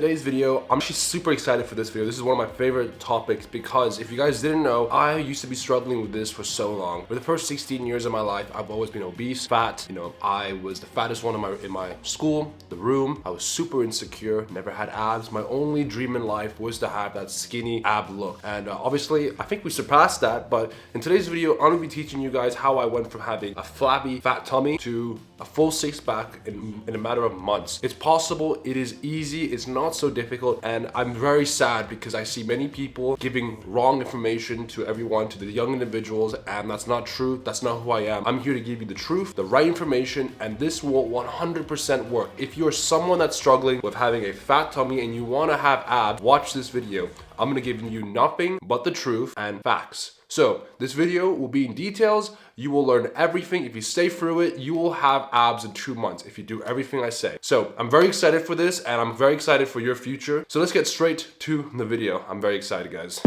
today's video, I'm actually super excited for this video. This is one of my favorite topics because if you guys didn't know, I used to be struggling with this for so long. For the first 16 years of my life, I've always been obese, fat. You know, I was the fattest one in my school, the room. I was super insecure, never had abs. My only dream in life was to have that skinny ab look. And obviously, I think we surpassed that. But in today's video, I'm gonna be teaching you guys how I went from having a flabby, fat tummy to a full six-pack in a matter of months. It's possible, it is easy, it's not so difficult, and I'm very sad because I see many people giving wrong information to everyone, to the young individuals, and that's not true. That's not who I am. I'm here to give you the truth, the right information, and this will 100% work. If you're someone that's struggling with having a fat tummy and you want to have abs, watch this video. I'm gonna give you nothing but the truth and facts. So this video will be in details. You will learn everything. If you stay through it, you will have abs in 2 months if you do everything I say. So I'm very excited for this, and I'm very excited for your future. So let's get straight to the video. I'm very excited, guys.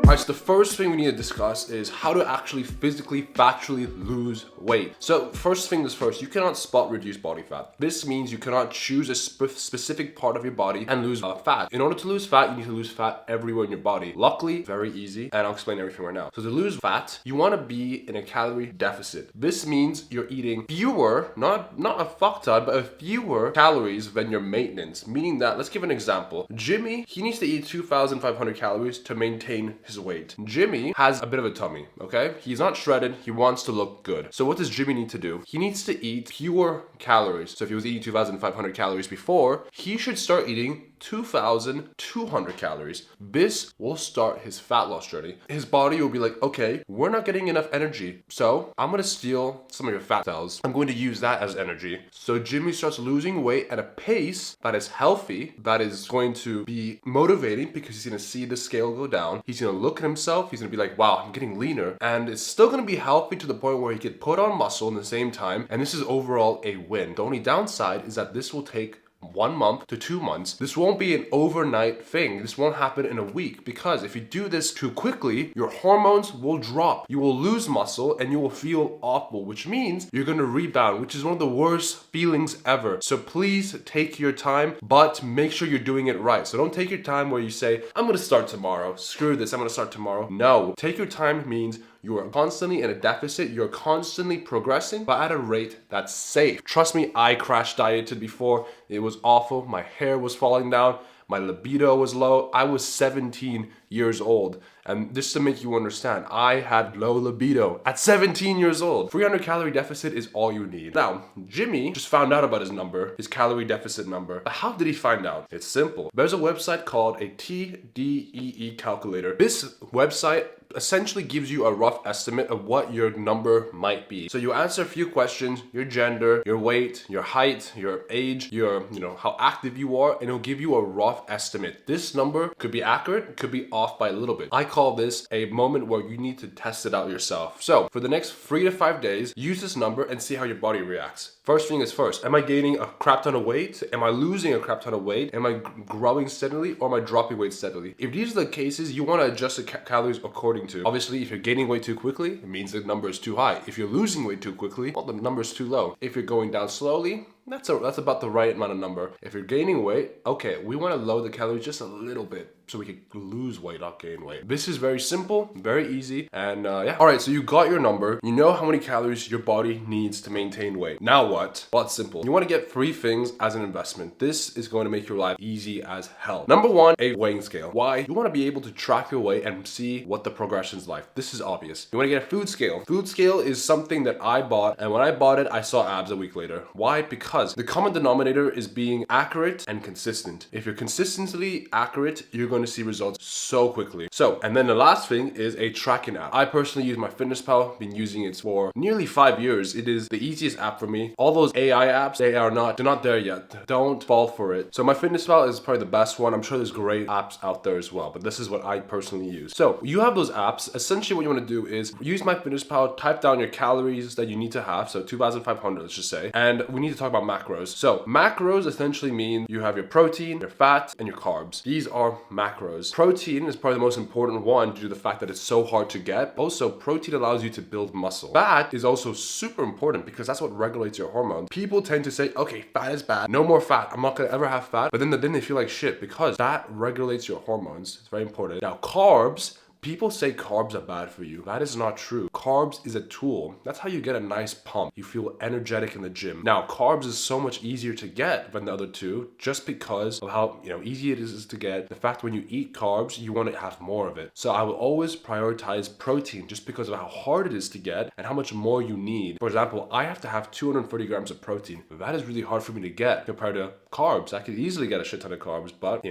Alright, so the first thing we need to discuss is how to actually physically, factually lose weight. So first thing is first, you cannot spot reduce body fat. This means you cannot choose a specific part of your body and lose fat. In order to lose fat, you need to lose fat everywhere in your body. Luckily, very easy, and I'll explain everything right now. So to lose fat, you want to be in a calorie deficit. This means you're eating fewer, not a fuck ton, but fewer calories than your maintenance. Meaning that, let's give an example. Jimmy, he needs to eat 2,500 calories to maintain his weight. Jimmy has a bit of a tummy, okay? He's not shredded, he wants to look good. So what does Jimmy need to do? He needs to eat fewer calories. So if he was eating 2,500 calories before, he should start eating 2,200 calories. This will start his fat loss journey. His body will be like, okay, we're not getting enough energy, so I'm gonna steal some of your fat cells. I'm going to use that as energy. So Jimmy starts losing weight at a pace that is healthy, that is going to be motivating because he's gonna see the scale go down. He's gonna look at himself, he's gonna be like, wow, I'm getting leaner. And it's still gonna be healthy to the point where he could put on muscle in the same time. And this is overall a win. The only downside is that this will take 1 month to 2 months. This won't be an overnight thing. This won't happen in a week, because if you do this too quickly, your hormones will drop. You will lose muscle and you will feel awful, which means you're gonna rebound, which is one of the worst feelings ever. So please take your time, but make sure you're doing it right. So don't take your time where you say, I'm gonna start tomorrow. Screw this, I'm gonna start tomorrow. No, take your time means you are constantly in a deficit, you're constantly progressing, but at a rate that's safe. Trust me, I crash dieted before. It was awful. My hair was falling down. My libido was low. I was 17 years old. And just to make you understand, I had low libido at 17 years old. 300 calorie deficit is all you need. Now, Jimmy just found out about his number, his calorie deficit number. But how did he find out? It's simple. There's a website called a TDEE calculator. This website essentially gives you a rough estimate of what your number might be. So you answer a few questions, your gender, your weight, your height, your age, your, how active you are, and it'll give you a rough estimate. This number could be accurate, could be off by a little bit. I call this a moment where you need to test it out yourself. So for the next 3 to 5 days, use this number and see how your body reacts. First thing is first, am I gaining a crap ton of weight? Am I losing a crap ton of weight? Am I growing steadily, or am I dropping weight steadily? If these are the cases, you want to adjust the calories according to. Obviously, if you're gaining weight too quickly, it means the number is too high. If you're losing weight too quickly, well, the number is too low. If you're going down slowly, that's about the right amount of number. If you're gaining weight, okay, we want to lower the calories just a little bit so we can lose weight, not gain weight. This is very simple, very easy, and yeah. All right, so you got your number. You know how many calories your body needs to maintain weight. Now what? Well, it's simple. You want to get 3 things as an investment. This is going to make your life easy as hell. Number 1, a weighing scale. Why? You want to be able to track your weight and see what the progression's like. This is obvious. You want to get a food scale. Food scale is something that I bought, and when I bought it, I saw abs a week later. Why? Because the common denominator is being accurate and consistent. If you're consistently accurate, you're going to see results so quickly. So, and then the last thing is a tracking app. I personally use MyFitnessPal, been using it for nearly 5 years. It is the easiest app for me. All those AI apps, they're not there yet. Don't fall for it. So MyFitnessPal is probably the best one. I'm sure there's great apps out there as well, but this is what I personally use. So you have those apps. Essentially what you want to do is use MyFitnessPal, type down your calories that you need to have. So 2,500, let's just say. And we need to talk about macros. So macros essentially mean you have your protein, your fat, and your carbs. These are macros. Protein is probably the most important one due to the fact that it's so hard to get. Also, protein allows you to build muscle. Fat is also super important because that's what regulates your hormones. People tend to say, okay, fat is bad. No more fat. I'm not gonna ever have fat. But then they feel like shit because fat regulates your hormones. It's very important. Now, carbs. People say carbs are bad for you. That is not true. Carbs is a tool. That's how you get a nice pump. You feel energetic in the gym. Now, carbs is so much easier to get than the other two just because of how, easy it is to get. The fact when you eat carbs, you want to have more of it. So I will always prioritize protein just because of how hard it is to get and how much more you need. For example, I have to have 230 grams of protein. That is really hard for me to get compared to carbs. I could easily get a shit ton of carbs, but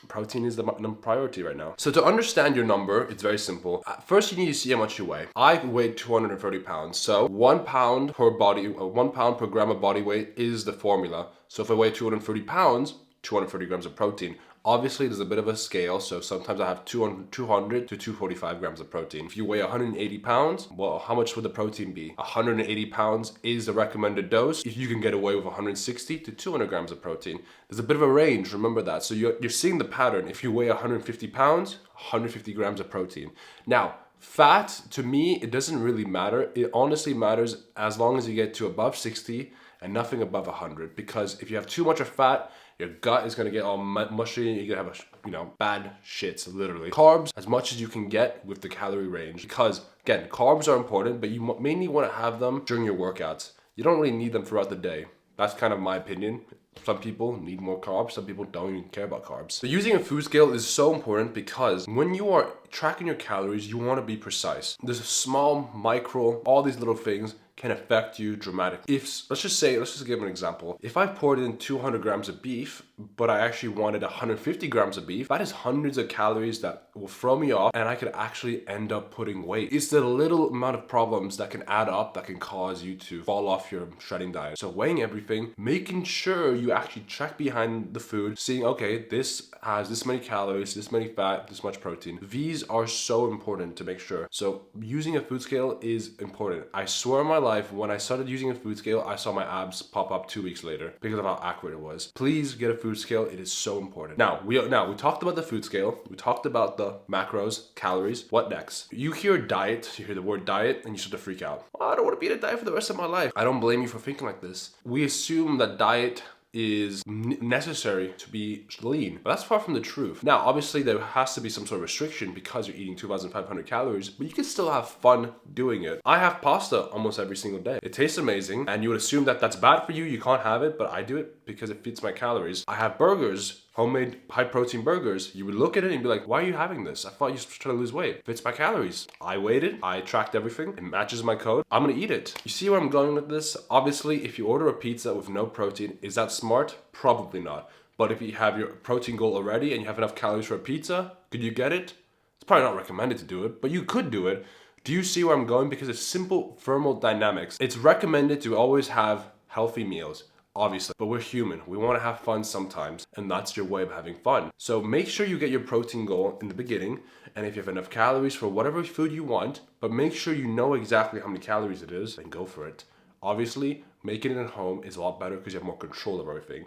protein is the priority right now. So to understand your number, it's very simple. First, you need to see how much you weigh. I weigh 230 pounds. So 1 pound per gram of body weight is the formula. So if I weigh 230 pounds, 230 grams of protein. Obviously, there's a bit of a scale, so sometimes I have 200 to 245 grams of protein. If you weigh 180 pounds, well, how much would the protein be? 180 pounds is the recommended dose. If you can get away with 160 to 200 grams of protein. There's a bit of a range, remember that. So you're seeing the pattern. If you weigh 150 pounds, 150 grams of protein. Now, fat, to me, it doesn't really matter. It honestly matters as long as you get to above 60 and nothing above 100. Because if you have too much of fat, your gut is gonna get all mushy and you're gonna have bad shits, literally. Carbs, as much as you can get with the calorie range. Because, again, carbs are important, but you mainly wanna have them during your workouts. You don't really need them throughout the day. That's kind of my opinion. Some people need more carbs, some people don't even care about carbs. So using a food scale is so important because when you are tracking your calories, you wanna be precise. There's a small, micro, all these little things can affect you dramatically. Let's just give an example. If I poured in 200 grams of beef, but I actually wanted 150 grams of beef, that is hundreds of calories that will throw me off and I could actually end up putting weight. It's the little amount of problems that can add up that can cause you to fall off your shredding diet. So weighing everything, making sure you actually check behind the food, seeing, okay, this has this many calories, this many fat, this much protein. These are so important to make sure. So using a food scale is important. I swear on my life, when I started using a food scale, I saw my abs pop up 2 weeks later because of how accurate it was. Please get a food scale. It is so important. Now we talked about the food scale. We talked about the macros, calories. What next? You hear diet, you hear the word diet, and you start to freak out. Oh, I don't want to be in a diet for the rest of my life. I don't blame you for thinking like this. We assume that diet is necessary to be lean, but that's far from the truth. Now, obviously, there has to be some sort of restriction because you're eating 2,500 calories, but you can still have fun doing it. I have pasta almost every single day. It tastes amazing, and you would assume that that's bad for you. You can't have it, but I do it because it fits my calories. I have burgers, homemade high-protein burgers. You would look at it and be like, why are you having this? I thought you were trying to lose weight. Fits my calories. I weighed it. I tracked everything. It matches my code. I'm gonna eat it. You see where I'm going with this? Obviously, if you order a pizza with no protein, is that smart? Probably not. But if you have your protein goal already and you have enough calories for a pizza, could you get it? It's probably not recommended to do it, but you could do it. Do you see where I'm going? Because it's simple thermodynamics. It's recommended to always have healthy meals. Obviously, but we're human. We want to have fun sometimes, and that's your way of having fun. So make sure you get your protein goal in the beginning, and if you have enough calories for whatever food you want, but make sure you know exactly how many calories it is, and go for it. Obviously, making it at home is a lot better because you have more control of everything.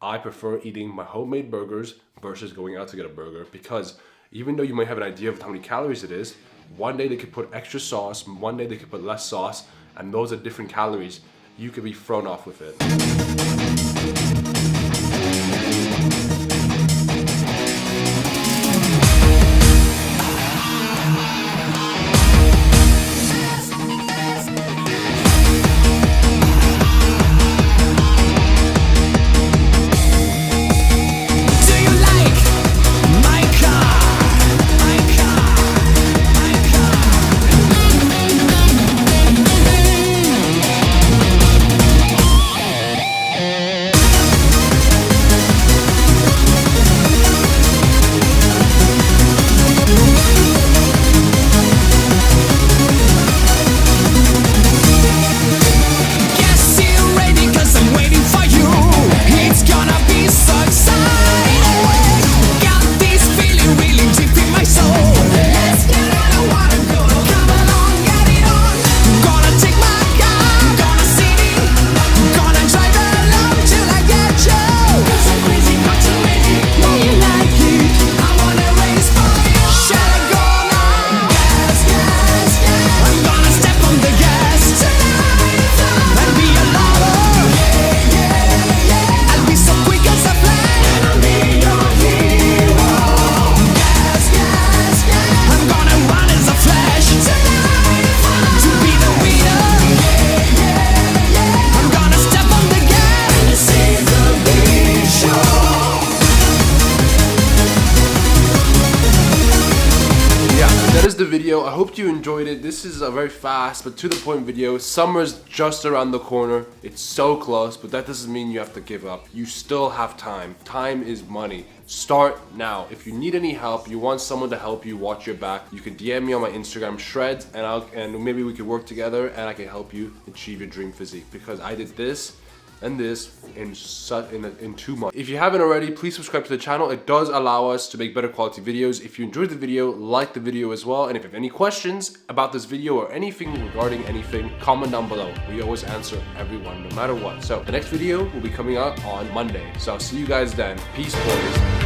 I prefer eating my homemade burgers versus going out to get a burger because even though you might have an idea of how many calories it is, one day they could put extra sauce, one day they could put less sauce, and those are different calories. You could be thrown off with it. video. I hope you enjoyed it. This is a very fast but to the point video. Summer's just around the corner. It's so close, but that doesn't mean you have to give up. You still have time. Time is money. Start now. If you need any help, you want someone to help you watch your back, you can DM me on my Instagram, Shreds, and maybe we could work together and I can help you achieve your dream physique, because I did this and this in 2 months. If you haven't already, please subscribe to the channel. It does allow us to make better quality videos. If you enjoyed the video, like the video as well. And if you have any questions about this video or anything regarding anything, comment down below. We always answer everyone, no matter what. So the next video will be coming out on Monday. So I'll see you guys then. Peace, boys.